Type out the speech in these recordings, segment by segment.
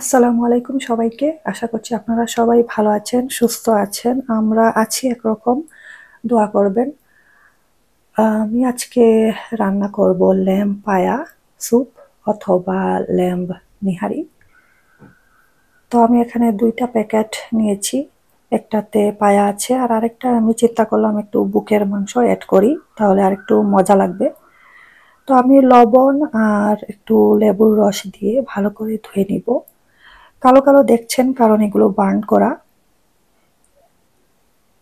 আসসালামু আলাইকুম সবাইকে। আশা করছি আপনারা সবাই ভালো আছেন, সুস্থ আছেন। আমরা আছি একরকম, দোয়া করবেন। আমি আজকে রান্না করব ল্যাম্ব পায়া স্যুপ অথবা ল্যাম্ব নিহারি। তো আমি এখানে 2টা প্যাকেট নিয়েছি, একটাতে পায়া আছে আর আরেকটা আমি চিন্তা করলাম একটু বুকের মাংস অ্যাড করি, তাহলে আর একটু মজা লাগবে। তো আমি লবণ আর একটু লেবুর রস দিয়ে ভালো করে ধুয়ে নিব। কালো কালো দেখছেন কারণ এগুলো বার্ন করা।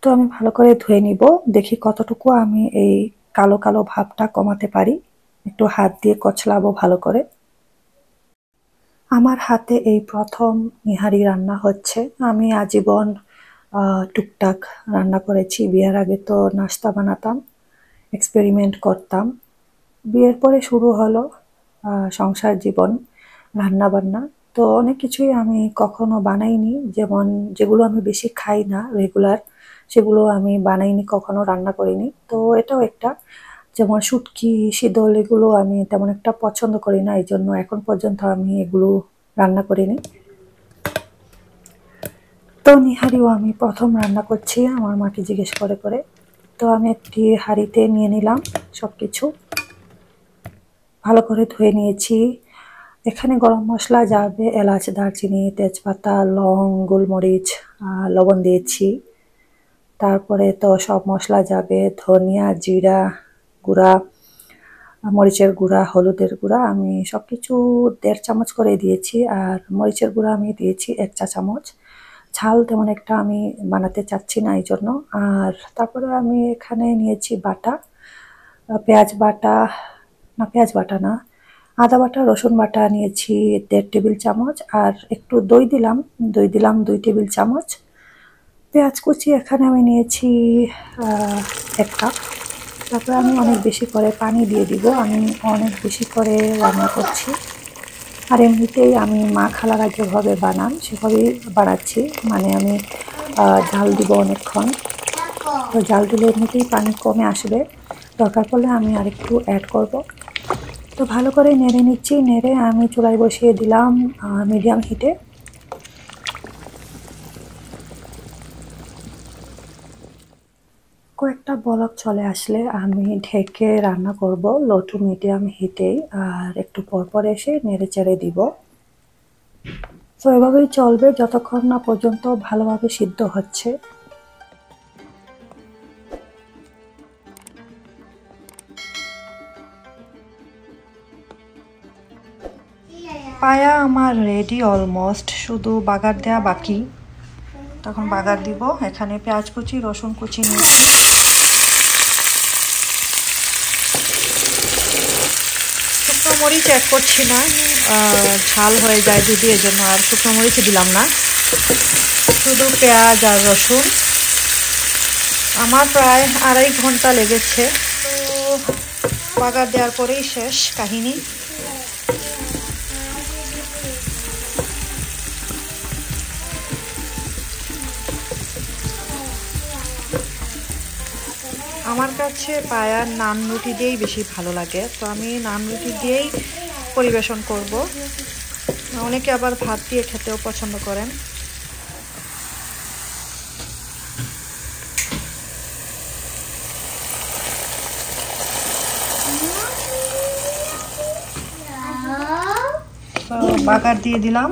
তো আমি ভালো করে ধুয়ে নিব, দেখি কতটুকু আমি এই কালো কালো ভাবটা কমাতে পারি। একটু হাত দিয়ে কচলাবো ভালো করে। আমার হাতে এই প্রথম নিহারি রান্না হচ্ছে। আমি আজীবন টুকটাক রান্না করেছি। বিয়ের আগে তো নাস্তা বানাতাম, এক্সপেরিমেন্ট করতাম। বিয়ের পরে শুরু হলো সংসার জীবন, রান্না বান্না। তো অনেক কিছুই আমি কখনো বানাইনি, যেমন যেগুলো আমি বেশি খাই না রেগুলার, সেগুলো আমি বানাইনি, কখনো রান্না করিনি। তো এটাও একটা, যেমন শুটকি, শীতল, এগুলো আমি তেমন একটা পছন্দ করি না, এই জন্য এখন পর্যন্ত আমি এগুলো রান্না করিনি। তো নিহারিও আমি প্রথম রান্না করছি আমার মাকে জিজ্ঞেস করে করে। তো আমি একটি হাঁড়িতে নিয়ে নিলাম সব কিছু, ভালো করে ধুয়ে নিয়েছি। এখানে গরম মশলা যাবে, এলাচ, দারচিনি, তেজপাতা, লং, গোলমরিচ, লবণ দিয়েছি। তারপরে তো সব মশলা যাবে, ধনিয়া, জিরা গুঁড়া, মরিচের গুঁড়া, হলুদের গুঁড়া, আমি সব কিছু 1.5 চামচ করে দিয়েছি। আর মরিচের গুঁড়া আমি দিয়েছি 1 চা চামচ। ঝাল তেমন একটা আমি বানাতে চাচ্ছি না এই জন্য। আর তারপরে আমি এখানে নিয়েছি বাটা, পেঁয়াজ বাটা, পেঁয়াজ বাটা না, আদা বাটা, রসুন বাটা নিয়েছি 1.5 টেবিল চামচ। আর একটু দই দিলাম, 2 টেবিল চামচ। পেঁয়াজ কুচি এখানে আমি নিয়েছি 1 কাপ। তারপরে আমি অনেক বেশি করে পানি দিয়ে দিব, আমি অনেক বেশি করে রান্না করছি। আর এমনিতেই আমি মা খালারা যেভাবে বানান সেভাবেই বানাচ্ছি, মানে আমি জাল দিব অনেকক্ষণ। তো জাল দিলে এমনিতেই পানি কমে আসবে, দরকার পড়লে আমি আরেকটু অ্যাড করব। তো ভালো করে নেড়ে নিচ্ছি, নেড়ে আমি চুলায় বসিয়ে দিলাম মিডিয়াম হিটে। কয়েকটা বলক চলে আসলে আমি ঢেকে রান্না করব লো টু মিডিয়াম হিটেই, আর একটু পরপর এসে নেড়ে চেড়ে দিব। তো এভাবেই চলবে যতক্ষণ না পর্যন্ত ভালোভাবে সিদ্ধ হচ্ছে। পায়া আমার রেডি অলমোস্ট, শুধু বাগার দেওয়া বাকি। তখন বাগার দিব। এখানে পেঁয়াজ কুচি, রসুন কুচি নিয়েছি। শুকনো মরিচ অ্যাড করছি না, ঝাল হয়ে যায় যদি, এজন্য আর শুকনো মরিচ দিলাম না, শুধু পেঁয়াজ আর রসুন। আমার প্রায় 2.5 ঘন্টা লেগেছে। তো বাগার দেওয়ার পরেই শেষ কাহিনী। আমার কাছে পায়ার নান রুটি দিয়েই বেশি ভালো লাগে, তো আমি নান রুটি দিয়েই পরিবেশন করব। অনেকে আবার ভাত দিয়ে খেতেও পছন্দ করেন। বাগার দিয়ে দিলাম,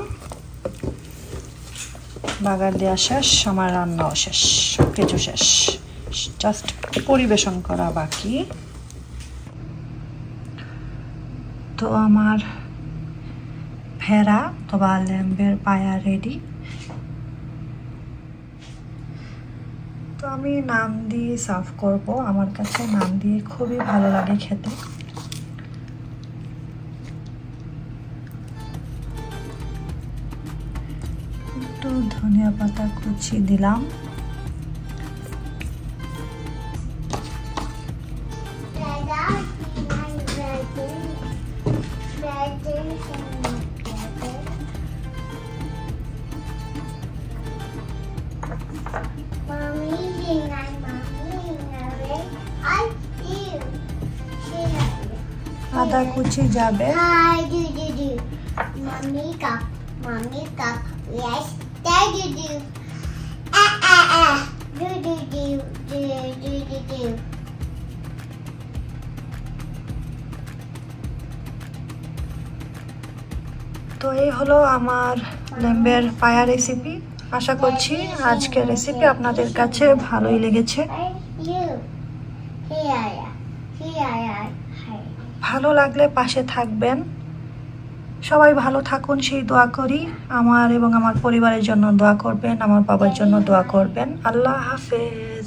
বাগার দেওয়া শেষ, আমার রান্নাও শেষ, সব কিছু শেষ, জাস্ট পরিবেশন করা বাকি। তো আমার ভেড়া অথবা ল্যাম্বের পায়া রেডি। তো আমি নান দিয়ে সার্ভ করব। আমার কাছে নান দিয়ে খুবই ভালো লাগে খেতে। একটু ধনিয়া পাতা কুচি দিলাম। আদা কুচি যাবে। Mommy, cup. Yes. Daddy, do. Ah, ah, ah. Do, do, do. Do, do, do, do. তো এই হলো আমার লেম্বের পায়া রেসিপি। আশা করছি আজকের রেসিপি আপনাদের কাছে ভালোই লেগেছে। ভালো লাগলে পাশে থাকবেন। সবাই ভালো থাকুন সেই দোয়া করি। আমার এবং আমার পরিবারের জন্য দোয়া করবেন, আমার বাবার জন্য দোয়া করবেন। আল্লাহ হাফেজ।